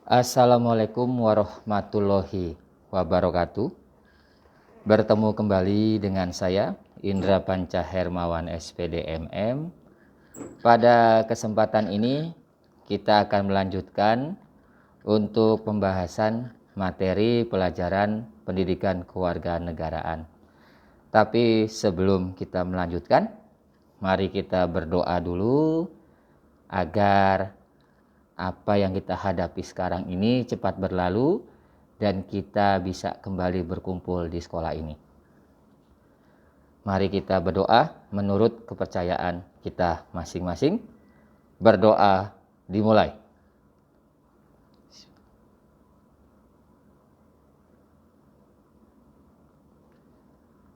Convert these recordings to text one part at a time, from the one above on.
Assalamualaikum warahmatullahi wabarakatuh. Bertemu kembali dengan saya Indra Panca Hermawan SPD MM. Pada kesempatan ini kita akan melanjutkan untuk pembahasan materi pelajaran pendidikan kewarganegaraan. Tapi sebelum kita melanjutkan, mari kita berdoa dulu agar apa yang kita hadapi sekarang ini cepat berlalu dan kita bisa kembali berkumpul di sekolah ini. Mari kita berdoa menurut kepercayaan kita masing-masing. Berdoa dimulai.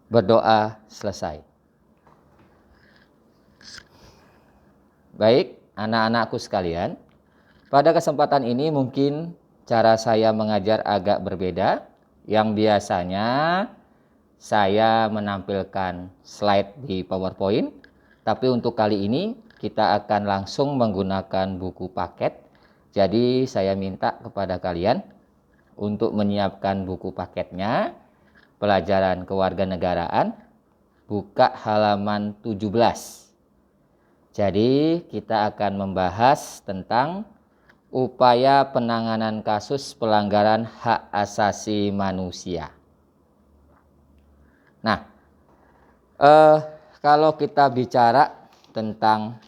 Berdoa selesai. Baik, anak-anakku sekalian, pada kesempatan ini mungkin cara saya mengajar agak berbeda. Yang biasanya saya menampilkan slide di PowerPoint, tapi untuk kali ini kita akan langsung menggunakan buku paket. Jadi saya minta kepada kalian untuk menyiapkan buku paketnya, pelajaran kewarganegaraan, buka halaman 17. Jadi kita akan membahas tentang upaya penanganan kasus pelanggaran hak asasi manusia. Nah, kalau kita bicara tentang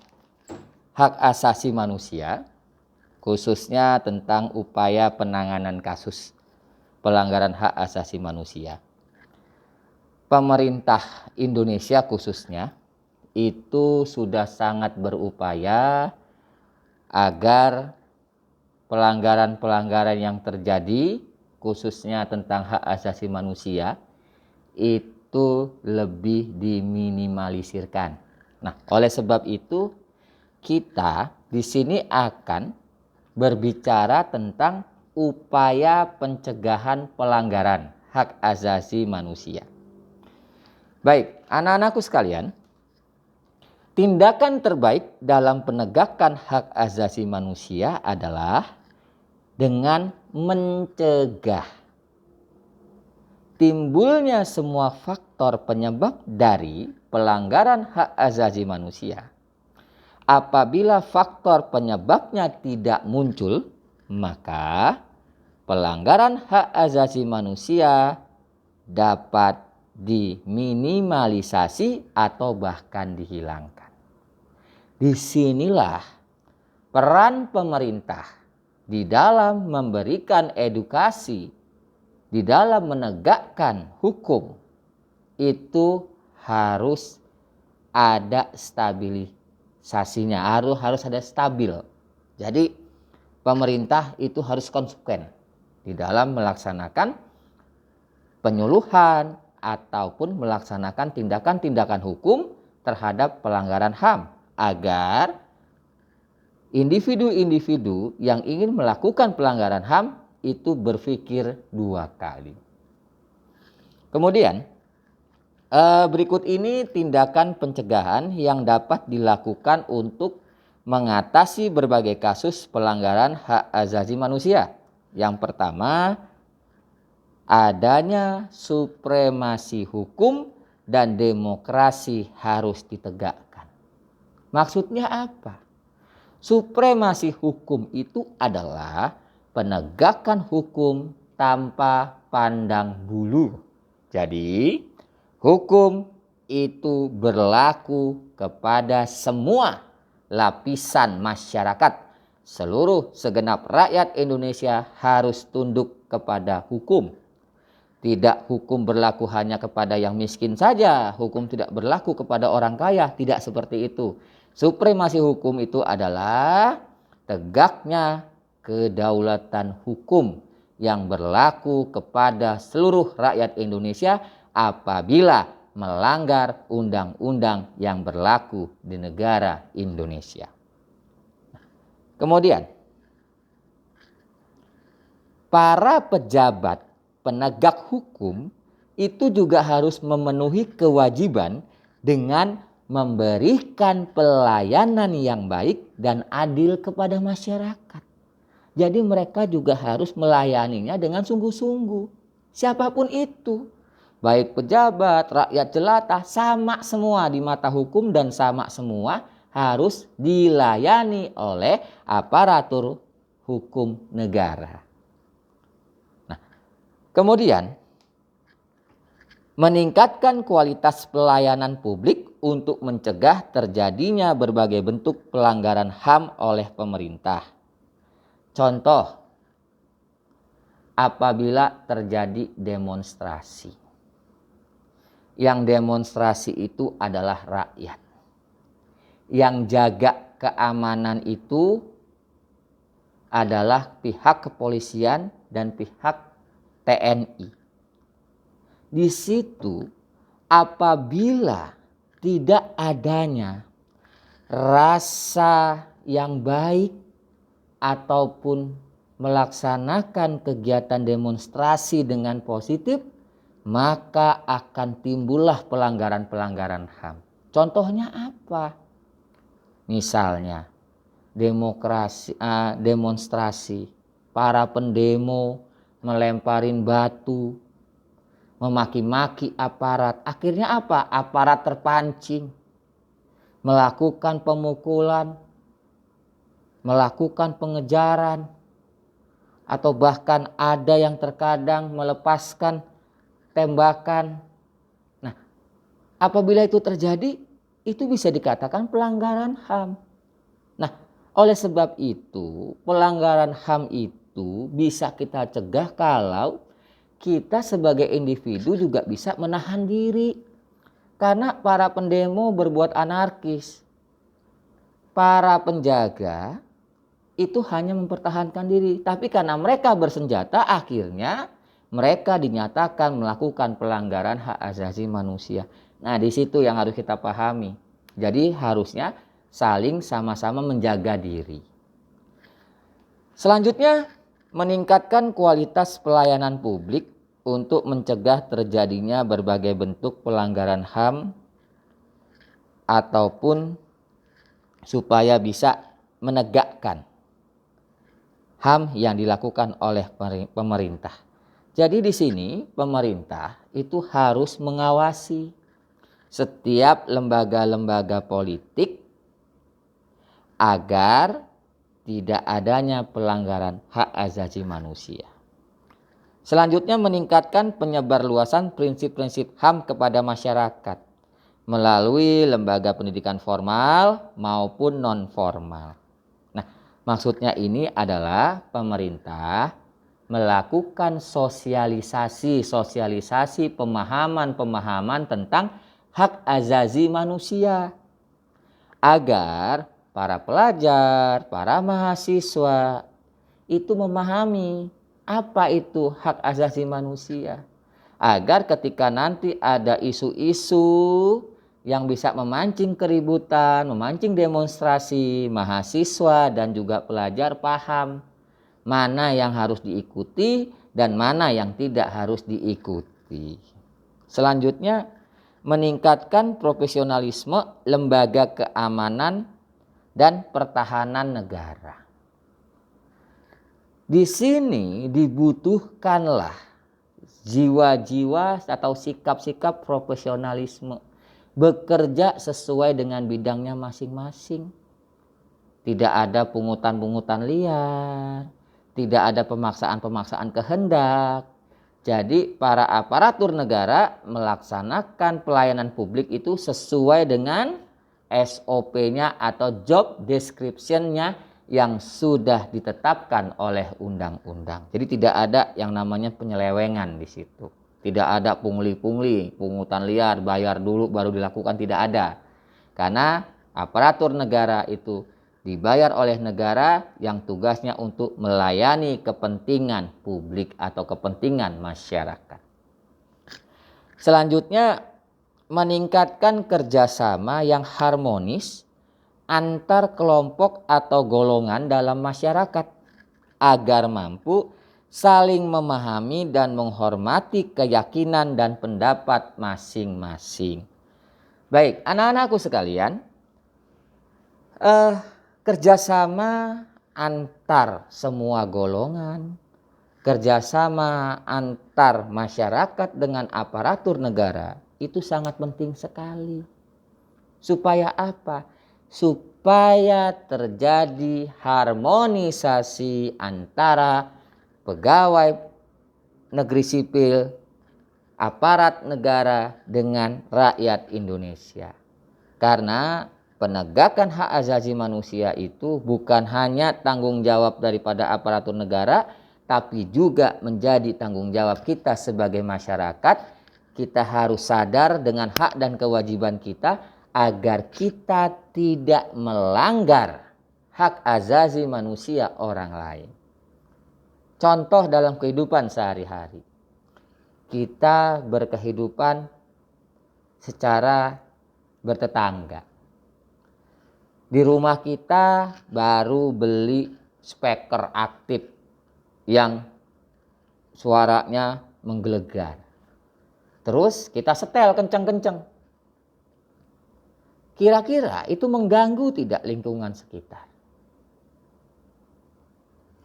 hak asasi manusia, khususnya tentang upaya penanganan kasus pelanggaran hak asasi manusia, pemerintah Indonesia khususnya itu sudah sangat berupaya agar pelanggaran-pelanggaran yang terjadi khususnya tentang hak asasi manusia itu lebih diminimalisirkan. Nah, oleh sebab itu kita di sini akan berbicara tentang upaya pencegahan pelanggaran hak asasi manusia. Baik, anak-anakku sekalian, tindakan terbaik dalam penegakan hak asasi manusia adalah dengan mencegah timbulnya semua faktor penyebab dari pelanggaran hak asasi manusia. Apabila faktor penyebabnya tidak muncul, maka pelanggaran hak asasi manusia dapat diminimalisasi atau bahkan dihilangkan. Disinilah peran pemerintah di dalam memberikan edukasi, di dalam menegakkan hukum, itu harus ada stabilisasinya, harus ada stabil. Jadi pemerintah itu harus konsekuen di dalam melaksanakan penyuluhan ataupun melaksanakan tindakan-tindakan hukum terhadap pelanggaran HAM agar individu-individu yang ingin melakukan pelanggaran HAM itu berpikir dua kali. Kemudian berikut ini tindakan pencegahan yang dapat dilakukan untuk mengatasi berbagai kasus pelanggaran hak asasi manusia. Yang pertama, adanya supremasi hukum dan demokrasi harus ditegakkan. Maksudnya apa? Supremasi hukum itu adalah penegakan hukum tanpa pandang bulu. Jadi, hukum itu berlaku kepada semua lapisan masyarakat. Seluruh segenap rakyat Indonesia harus tunduk kepada hukum. Tidak hukum berlaku hanya kepada yang miskin saja, hukum tidak berlaku kepada orang kaya, tidak seperti itu. Supremasi hukum itu adalah tegaknya kedaulatan hukum yang berlaku kepada seluruh rakyat Indonesia apabila melanggar undang-undang yang berlaku di negara Indonesia. Kemudian, para pejabat penegak hukum itu juga harus memenuhi kewajiban dengan memberikan pelayanan yang baik dan adil kepada masyarakat. Jadi mereka juga harus melayaninya dengan sungguh-sungguh. Siapapun itu, baik pejabat, rakyat jelata, sama semua di mata hukum dan sama semua harus dilayani oleh aparatur hukum negara. Nah, kemudian meningkatkan kualitas pelayanan publik untuk mencegah terjadinya berbagai bentuk pelanggaran HAM oleh pemerintah. Contoh, apabila terjadi demonstrasi. Yang demonstrasi itu adalah rakyat. Yang jaga keamanan itu adalah pihak kepolisian dan pihak TNI. Di situ apabila tidak adanya rasa yang baik ataupun melaksanakan kegiatan demonstrasi dengan positif, maka akan timbullah pelanggaran-pelanggaran HAM. Contohnya apa? Misalnya demonstrasi, para pendemo melemparin batu, memaki-maki aparat. Akhirnya apa? Aparat terpancing, melakukan pemukulan, melakukan pengejaran, atau bahkan ada yang terkadang melepaskan tembakan. Nah, apabila itu terjadi, itu bisa dikatakan pelanggaran HAM. Nah, oleh sebab itu, pelanggaran HAM itu bisa kita cegah kalau kita sebagai individu juga bisa menahan diri. Karena para pendemo berbuat anarkis. Para penjaga itu hanya mempertahankan diri. Tapi karena mereka bersenjata, akhirnya mereka dinyatakan melakukan pelanggaran hak asasi manusia. Nah, di situ yang harus kita pahami. Jadi harusnya saling sama-sama menjaga diri. Selanjutnya, meningkatkan kualitas pelayanan publik untuk mencegah terjadinya berbagai bentuk pelanggaran HAM ataupun supaya bisa menegakkan HAM yang dilakukan oleh pemerintah. Jadi di sini pemerintah itu harus mengawasi setiap lembaga-lembaga politik agar tidak adanya pelanggaran hak asasi manusia. Selanjutnya, meningkatkan penyebarluasan prinsip-prinsip HAM kepada masyarakat melalui lembaga pendidikan formal maupun non-formal. Nah, maksudnya ini adalah pemerintah melakukan sosialisasi pemahaman tentang hak asasi manusia agar para pelajar, para mahasiswa itu memahami apa itu hak asasi manusia, agar ketika nanti ada isu-isu yang bisa memancing keributan, memancing demonstrasi, mahasiswa dan juga pelajar paham mana yang harus diikuti dan mana yang tidak harus diikuti. Selanjutnya, meningkatkan profesionalisme lembaga keamanan dan pertahanan negara. Di sini dibutuhkanlah jiwa-jiwa atau sikap-sikap profesionalisme, bekerja sesuai dengan bidangnya masing-masing. Tidak ada pungutan-pungutan liar, tidak ada pemaksaan-pemaksaan kehendak. Jadi para aparatur negara melaksanakan pelayanan publik itu sesuai dengan SOP-nya atau job description-nya yang sudah ditetapkan oleh undang-undang. Jadi tidak ada yang namanya penyelewengan di situ. Tidak ada pungli-pungli, pungutan liar, bayar dulu baru dilakukan, tidak ada. Karena aparatur negara itu dibayar oleh negara yang tugasnya untuk melayani kepentingan publik atau kepentingan masyarakat. Selanjutnya, meningkatkan kerjasama yang harmonis antar kelompok atau golongan dalam masyarakat agar mampu saling memahami dan menghormati keyakinan dan pendapat masing-masing. Baik, anak-anakku sekalian, kerjasama antar semua golongan, kerjasama antar masyarakat dengan aparatur negara itu sangat penting sekali. Supaya apa? Supaya terjadi harmonisasi antara pegawai negeri sipil, aparat negara dengan rakyat Indonesia. Karena penegakan hak asasi manusia itu bukan hanya tanggung jawab daripada aparatur negara, tapi juga menjadi tanggung jawab kita sebagai masyarakat. Kita harus sadar dengan hak dan kewajiban kita agar kita tidak melanggar hak asasi manusia orang lain. Contoh dalam kehidupan sehari-hari. Kita berkehidupan secara bertetangga. Di rumah kita baru beli speaker aktif yang suaranya menggelegar. Terus kita setel kenceng-kenceng. Kira-kira itu mengganggu tidak lingkungan sekitar?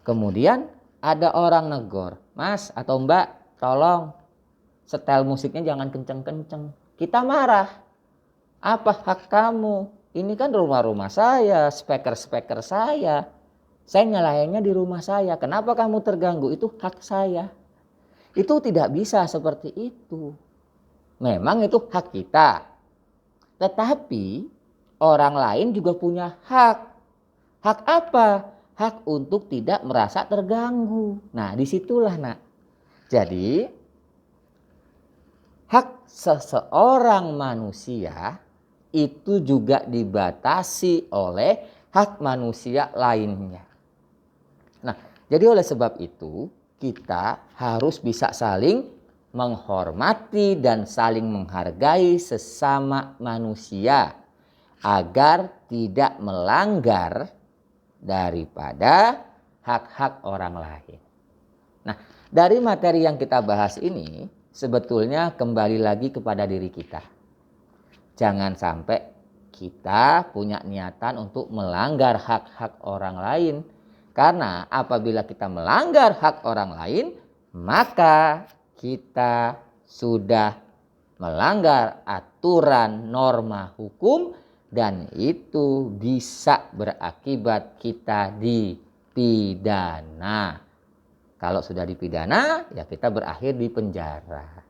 Kemudian ada orang negor, Mas atau Mbak, tolong setel musiknya jangan kenceng-kenceng. Kita marah. Apa hak kamu? Ini kan rumah-rumah saya, speaker-speaker saya. Saya nyalainnya di rumah saya. Kenapa kamu terganggu? Itu hak saya. Itu tidak bisa seperti itu. Memang itu hak kita. Tetapi orang lain juga punya hak. Hak apa? Hak untuk tidak merasa terganggu. Nah, disitulah nak. Jadi hak seseorang manusia itu juga dibatasi oleh hak manusia lainnya. Nah, jadi oleh sebab itu kita harus bisa saling menghormati dan saling menghargai sesama manusia agar tidak melanggar daripada hak-hak orang lain. Nah, dari materi yang kita bahas ini sebetulnya kembali lagi kepada diri kita. Jangan sampai kita punya niatan untuk melanggar hak-hak orang lain. Karena apabila kita melanggar hak orang lain, maka kita sudah melanggar aturan norma hukum dan itu bisa berakibat kita dipidana. Kalau sudah dipidana, ya kita berakhir di penjara.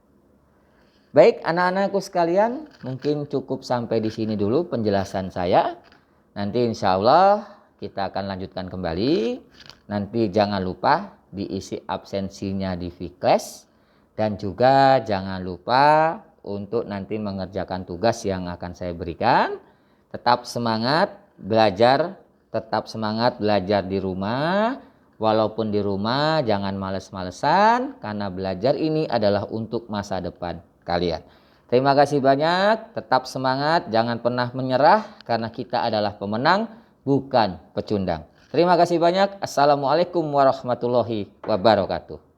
Baik anak-anakku sekalian, mungkin cukup sampai di sini dulu penjelasan saya. Nanti insya Allah kita akan lanjutkan kembali. Nanti jangan lupa diisi absensinya di Vclass. Dan juga jangan lupa untuk nanti mengerjakan tugas yang akan saya berikan. Tetap semangat belajar di rumah. Walaupun di rumah jangan males-malesan karena belajar ini adalah untuk masa depan kalian. Terima kasih banyak, tetap semangat, jangan pernah menyerah karena kita adalah pemenang bukan pecundang. Terima kasih banyak. Assalamualaikum warahmatullahi wabarakatuh.